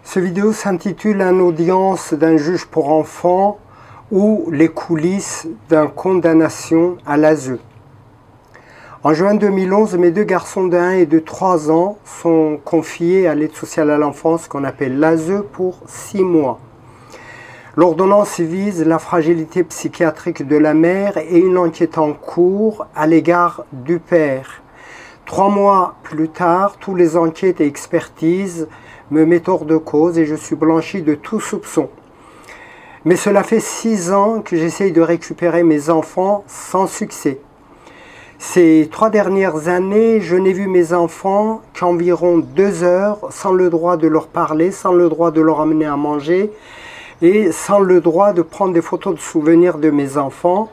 Cette vidéo s'intitule « Une audience d'un juge pour enfants ou les coulisses d'une condamnation à l'ASE ». En juin 2011, mes deux garçons de 1 et de 3 ans sont confiés à l'aide sociale à l'enfance qu'on appelle l'ASE pour 6 mois. L'ordonnance vise la fragilité psychiatrique de la mère et une enquête en cours à l'égard du père. 3 mois plus tard, toutes les enquêtes et expertises me mettent hors de cause et je suis blanchi de tout soupçon. Mais cela fait 6 ans que j'essaye de récupérer mes enfants sans succès. Ces 3 dernières années, je n'ai vu mes enfants qu'environ 2 heures, sans le droit de leur parler, sans le droit de leur amener à manger et sans le droit de prendre des photos de souvenirs de mes enfants.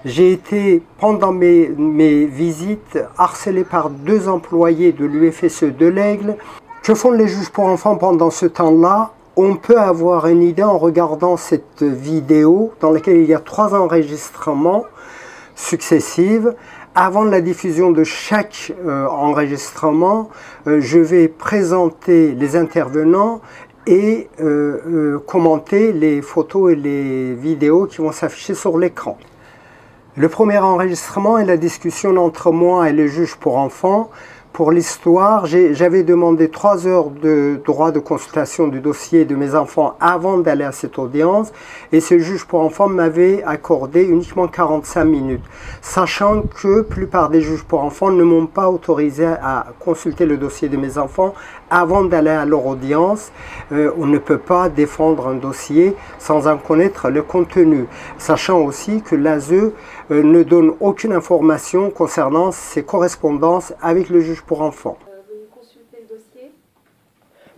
J'ai été, pendant mes visites, harcelé par 2 employés de l'UFSE de l'Aigle. Que font les juges pour enfants pendant ce temps-là? On peut avoir une idée en regardant cette vidéo dans laquelle il y a 3 enregistrements successifs. Avant la diffusion de chaque enregistrement, je vais présenter les intervenants et commenter les photos et les vidéos qui vont s'afficher sur l'écran. Le premier enregistrement est la discussion entre moi et le juge pour enfants. Pour l'histoire, j'avais demandé 3 heures de droit de consultation du dossier de mes enfants avant d'aller à cette audience et ce juge pour enfants m'avait accordé uniquement 45 minutes, sachant que la plupart des juges pour enfants ne m'ont pas autorisé à consulter le dossier de mes enfants avant d'aller à leur audience. On ne peut pas défendre un dossier sans en connaître le contenu, sachant aussi que l'ASE ne donne aucune information concernant ses correspondances avec le juge pour enfants. Veuillez consulter le dossier.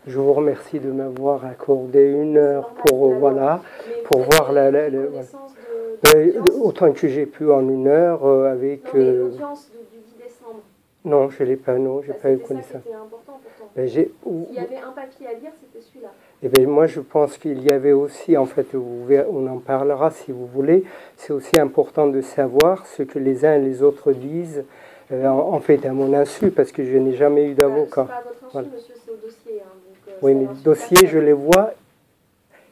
Je vous remercie de m'avoir accordé 1 heure pour, voilà, pour voir autant que j'ai pu en 1 heure avec... l'audience du 10 décembre. Non, je ne l'ai pas, non, je n'ai pas eu connaissance. C'était important pourtant. S'il y avait un papier à lire, c'était celui-là. Eh bien, moi, je pense qu'il y avait aussi, en fait, on en parlera si vous voulez, c'est aussi important de savoir ce que les uns et les autres disent, en fait, à mon insu, parce que je n'ai jamais eu d'avocat. C'est pas à votre insu, voilà. Monsieur, c'est au dossier. Hein, donc, oui, mais le dossier, je les vois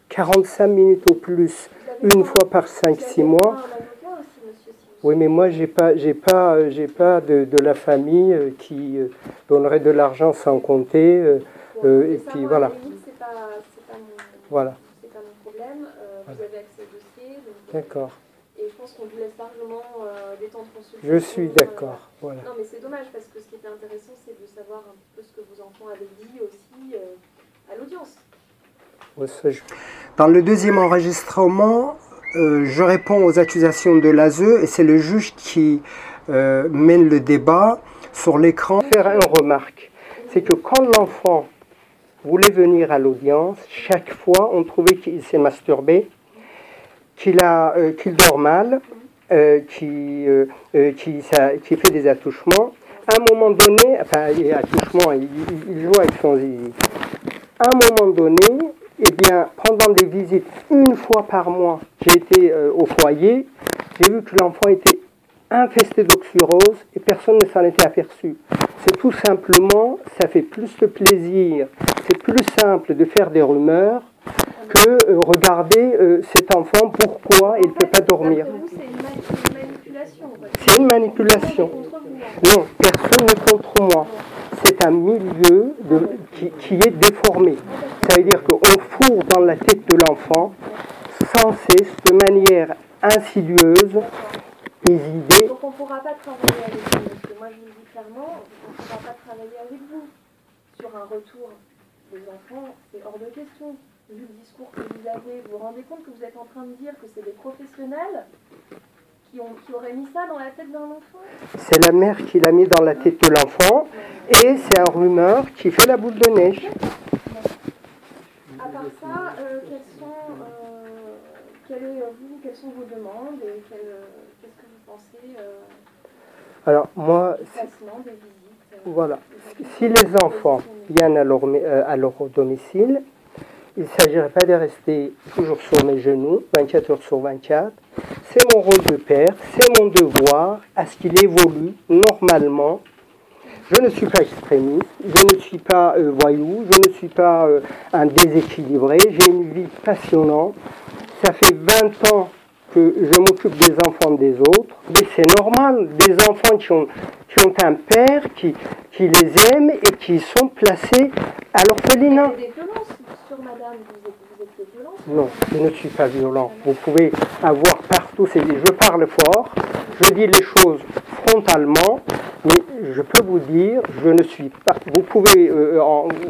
45 minutes au plus, une fois par 5-6 mois. Oui, mais moi, j'ai pas de la famille qui donnerait de l'argent sans compter. Et puis voilà. Voilà. C'est pas mon problème. Vous avez accès au dossier. D'accord. Et je pense qu'on vous laisse largement des temps de consultation. Je suis d'accord. Voilà. Non, mais c'est dommage parce que ce qui était intéressant, c'est de savoir un peu ce que vos enfants avaient dit aussi à l'audience. Dans le deuxième enregistrement, je réponds aux accusations de l'ASE et c'est le juge qui mène le débat sur l'écran. Faire une remarque, c'est que quand l'enfant voulait venir à l'audience, chaque fois on trouvait qu'il s'est masturbé, qu'il dort mal, qu'il fait des attouchements. À un moment donné, enfin, attouchement, il joue avec son zizi. À un moment donné, eh bien, pendant des visites, 1 fois par mois, j'ai été au foyer, j'ai vu que l'enfant était infesté d'oxyrose et personne ne s'en était aperçu. C'est tout simplement, ça fait plus de plaisir, c'est plus simple de faire des rumeurs que regarder cet enfant, pourquoi il ne peut pas dormir. C'est une manipulation. C'est une manipulation. Non, personne n'est contre moi. C'est un milieu qui est déformé. Ça veut dire qu'on fourre dans la tête de l'enfant sans cesse, de manière insidieuse, des idées. Donc on ne pourra pas travailler avec vous, parce que moi je vous le dis clairement, on ne pourra pas travailler avec vous. Sur un retour des enfants, c'est hors de question. Vu le discours que vous avez, vous vous rendez compte que vous êtes en train de dire que c'est des professionnels qui auraient mis ça dans la tête d'un enfant? C'est la mère qui l'a mis dans la tête de l'enfant et c'est un rumeur qui fait la boule de neige. À part ça, quelles sont vos demandes et qu'est-ce que vous pensez Alors moi, des visites, voilà. Si les enfants viennent à leur domicile, il ne s'agirait pas de rester toujours sur mes genoux, 24 heures sur 24. C'est mon rôle de père, c'est mon devoir à ce qu'il évolue normalement Je ne suis pas extrémiste, je ne suis pas voyou, je ne suis pas un déséquilibré, j'ai une vie passionnante. Ça fait 20 ans que je m'occupe des enfants des autres, mais c'est normal, des enfants qui ont un père qui les aime et qui sont placés à l'orphelinat. Il y a des violences sur madame, vous étiez violent? Non, je ne suis pas violent. Vous pouvez avoir partout, je parle fort, je dis les choses frontalement, mais je peux vous dire, je ne suis pas... Vous pouvez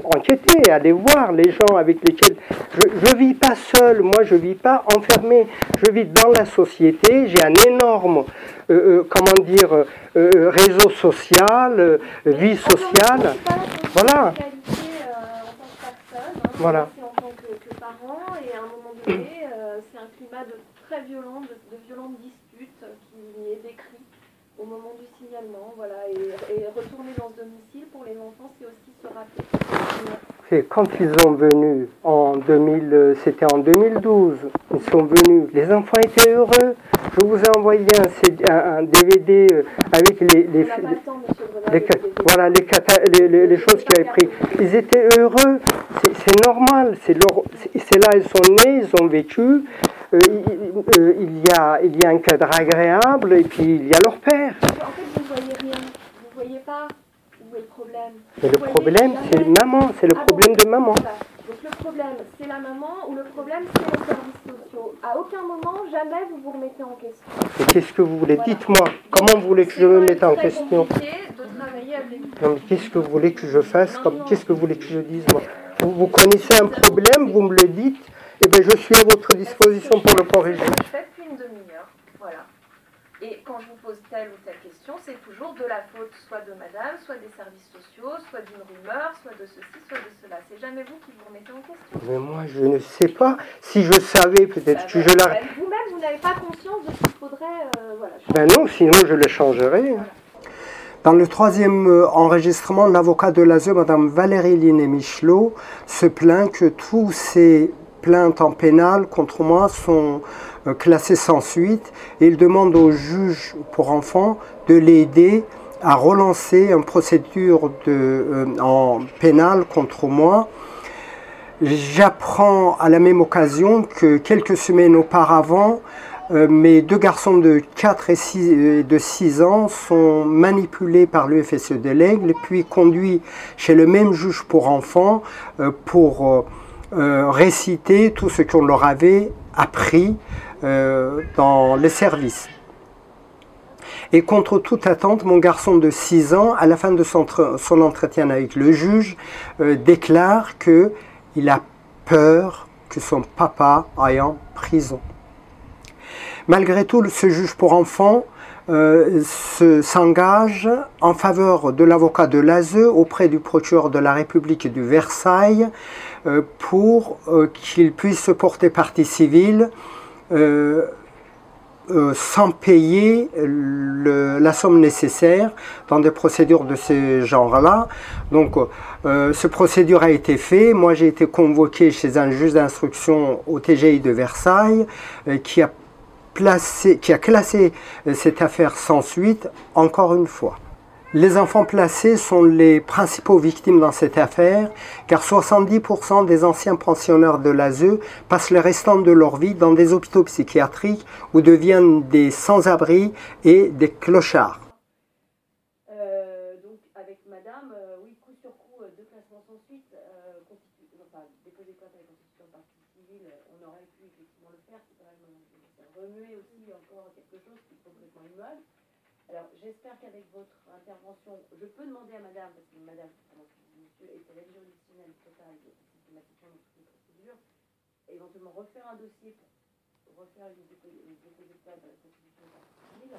enquêter, aller voir les gens avec lesquels... Je ne vis pas seul, moi je ne vis pas enfermé, je vis dans la société, j'ai un énorme, réseau social, vie sociale. Voilà. Voilà. En tant que parent, et à un moment donné, c'est un climat très violent, de violentes disputes qui est décrit au moment du signalement. Voilà. Et retourner dans ce domicile pour les enfants, c'est aussi se rappeler. C'est quand ils sont venus c'était en 2012, ils sont venus, les enfants étaient heureux. Je vous ai envoyé un DVD avec les choses qu'ils avaient pris. Ils étaient heureux, c'est normal, c'est là ils sont nés, ils ont vécu. Il y a un cadre agréable et puis il y a leur père. En fait, vous ne voyez rien, vous ne voyez pas où est le problème. Mais le problème, c'est maman, c'est le problème de maman. Voilà. Donc le problème, c'est la maman ou le problème, c'est les services sociaux. À aucun moment, jamais vous vous remettez en question. Et qu'est-ce que vous voulez? Voilà. Dites-moi, comment vous voulez que je me mette en question? C'est de travailler avec vous. Non, mais qu'est-ce que vous voulez que je fasse? Qu'est-ce que vous voulez que je dise, moi? Vous connaissez un problème, vous me le dites, et bien je suis à votre disposition pour le corriger. Je fais depuis une demi-heure, voilà. Et quand je vous pose telle ou telle question, c'est toujours de la faute soit de madame, soit des services sociaux, soit d'une rumeur, soit de ceci, soit de cela. C'est jamais vous qui vous remettez en question. Mais moi, je ne sais pas. Si je savais, peut-être que je la... Vous-même, vous n'avez pas conscience de ce qu'il faudrait... voilà. Ben non, sinon je le changerais. Voilà. Dans le troisième enregistrement, l'avocat de l'ASE, Mme Valérie Linet-Michelot, se plaint que tous ces plaintes en pénal contre moi sont classées sans suite, et il demande au juge pour enfants de l'aider à relancer une procédure en pénal contre moi. J'apprends à la même occasion que quelques semaines auparavant, mes deux garçons de 4 et de 6 ans sont manipulés par l'UFSE de l'Aigle, puis conduits chez le même juge pour enfants pour réciter tout ce qu'on leur avait appris dans les services. Et contre toute attente, mon garçon de 6 ans, à la fin de son entretien avec le juge, déclare qu'il a peur que son papa aille en prison. Malgré tout, ce juge pour enfants s'engage en faveur de l'avocat de l'ASE auprès du procureur de la République de Versailles pour qu'il puisse se porter partie civile sans payer la somme nécessaire dans des procédures de ce genre-là. Donc, cette procédure a été faite. Moi, j'ai été convoqué chez un juge d'instruction au TGI de Versailles qui a classé cette affaire sans suite, encore une fois. Les enfants placés sont les principaux victimes dans cette affaire, car 70% des anciens pensionnaires de l'ASE passent le restant de leur vie dans des hôpitaux psychiatriques ou deviennent des sans-abri et des clochards. Donc avec madame, oui, coup sur coup, deux classements sans suite, déposer plainte à la constitution de partie civile, on aurait pu effectivement le faire, c'est quand même remuer aussi encore quelque chose qui est complètement immuable. Alors, j'espère qu'avec votre intervention, je peux demander à madame, parce que madame, monsieur était l'aide juridictionnelle totale systématiquement dans toutes les procédures, éventuellement refaire un dossier pour refaire une dépôt de plainte à la constitution de partie civile.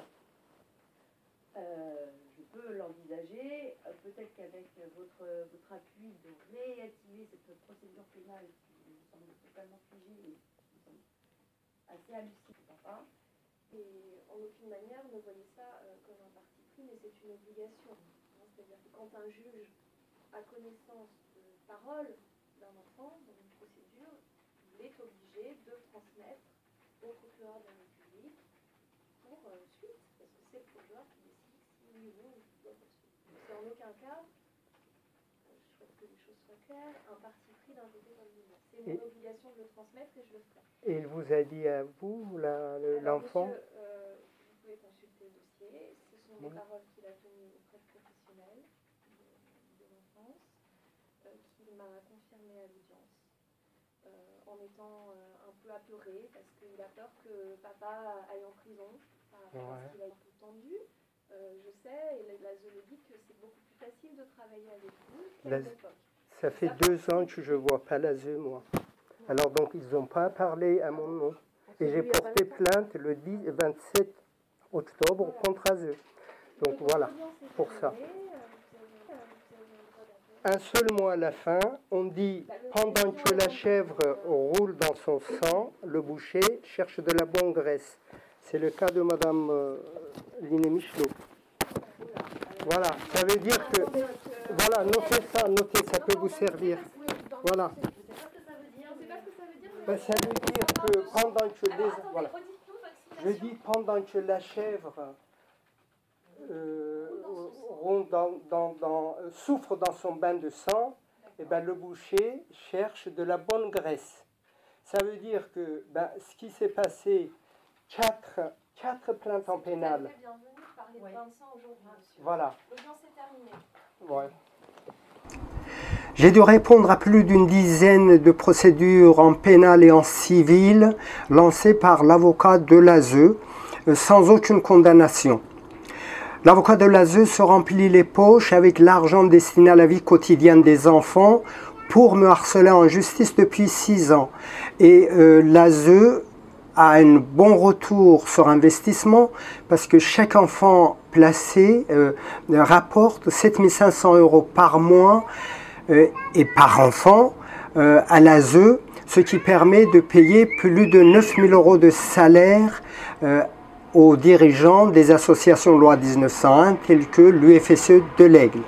Je peux l'envisager, peut-être qu'avec votre appui de réactiver cette procédure pénale qui me semble totalement figée et qui me semble assez hallucinante. Et en aucune manière ne voyez ça comme un parti pris, mais c'est une obligation. C'est-à-dire que quand un juge a connaissance de parole d'un enfant dans une procédure, il est obligé de transmettre au procureur de la République pour suite, parce que c'est le procureur qui décide si oui ou non il doit poursuivre. C'est en aucun cas, je souhaite que les choses soient claires, un parti pris d'un côté comme de l'autre. C'est mon obligation de le transmettre et je le ferai. Et il vous a dit à vous, l'enfant? Vous pouvez consulter le dossier. Ce sont des paroles qu'il a tenues auprès de professionnels de l'enfance, qu'il m'a confirmé à l'audience, en étant un peu apeuré, parce qu'il a peur que papa aille en prison, parce qu'il a été tendu. Je sais, et la zoologie, que c'est beaucoup plus facile de travailler avec vous qu'à l'époque. Ça fait 2 ans que je ne vois pas l'ASE, moi. Alors donc, ils n'ont pas parlé à mon nom. Et j'ai porté plainte le 27 octobre contre ASE. Donc voilà, pour ça. Un seul mot à la fin, on dit, pendant que la chèvre roule dans son sang, le boucher cherche de la bonne graisse. C'est le cas de Madame Liné Michelot. Voilà, ça veut dire que... Voilà, notez, ça peut vous servir. Voilà. Ben, ça veut dire que pendant que... Voilà. Je dis pendant que la chèvre souffre dans son bain de sang, et ben, le boucher cherche de la bonne graisse. Ça veut dire que ce qui s'est passé, 4 plaintes en pénal. Voilà. Ouais. J'ai dû répondre à plus d'une dizaine de procédures en pénal et en civil lancées par l'avocat de l'ASE sans aucune condamnation. L'avocat de l'ASE se remplit les poches avec l'argent destiné à la vie quotidienne des enfants pour me harceler en justice depuis 6 ans. Et l'ASE a un bon retour sur investissement parce que chaque enfant placé rapporte 7 500 € par mois et par enfant à l'ASE, ce qui permet de payer plus de 9 000 € de salaire aux dirigeants des associations loi 1901 telles que l'UFSE de l'Aigle.